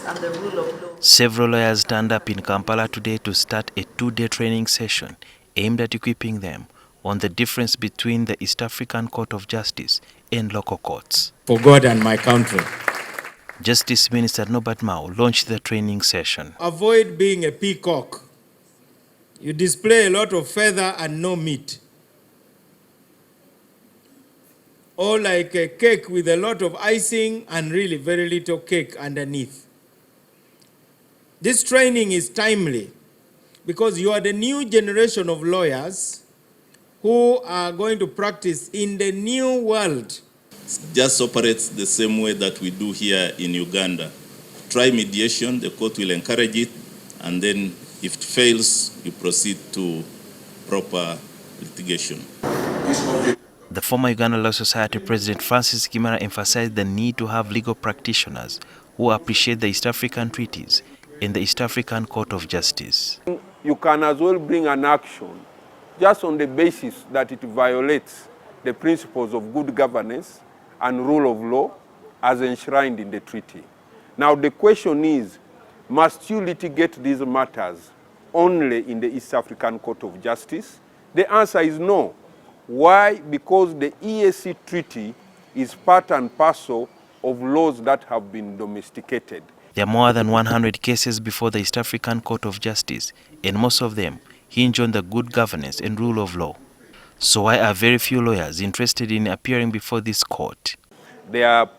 and the rule of law. Several lawyers turned up in Kampala today to start a two-day training session aimed at equipping them on the difference between the East African Court of Justice and local courts. For God and my country. Justice Minister Norbert launched the training session. Avoid being a peacock. You display a lot of feather and no meat. Or like a cake with a lot of icing and really very little cake underneath. This training is timely because you are the new generation of lawyers who are going to practice in the new world. It just operates the same way that we do here in Uganda. Try mediation, the court will encourage it, and then if it fails, you proceed to proper litigation. The former Uganda Law Society President Francis Gimara emphasized the need to have legal practitioners who appreciate the East African treaties in the East African Court of Justice. You can as well bring an action just on the basis that it violates the principles of good governance and rule of law as enshrined in the treaty. Now the question is, must you litigate these matters only in the East African Court of Justice? The answer is no. Why? Because the EAC treaty is part and parcel of laws that have been domesticated. There are more than 100 cases before the East African Court of Justice, and most of them hinge on the good governance and rule of law. So why are very few lawyers interested in appearing before this court? They are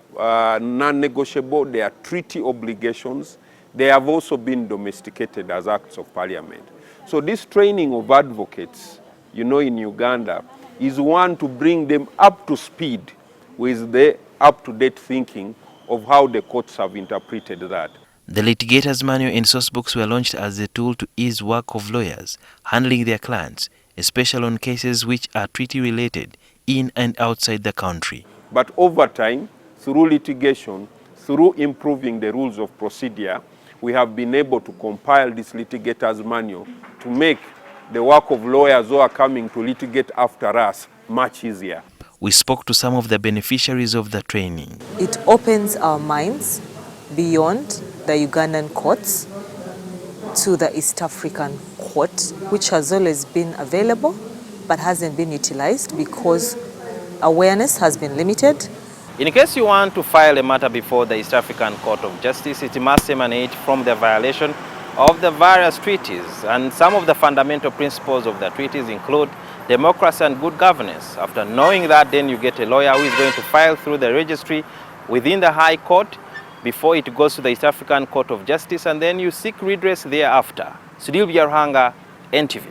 non-negotiable, they are treaty obligations. They have also been domesticated as acts of parliament. So this training of advocates, in Uganda, is one to bring them up to speed with the up-to-date thinking of how the courts have interpreted that. The litigators' manual and sourcebooks were launched as a tool to ease work of lawyers handling their clients, especially on cases which are treaty-related in and outside the country. But over time, through litigation, through improving the rules of procedure, we have been able to compile this litigators' manual to make the work of lawyers who are coming to litigate after us much easier. We spoke to some of the beneficiaries of the training. It opens our minds beyond the Ugandan courts to the East African court, which has always been available but hasn't been utilized because awareness has been limited. In case you want to file a matter before the East African Court of Justice, it must emanate from the violation of the various treaties, and some of the fundamental principles of the treaties include democracy and good governance. After knowing that, then you get a lawyer who is going to file through the registry within the High Court before it goes to the East African Court of Justice, and then you seek redress thereafter. Sudil Biarhanga, NTV.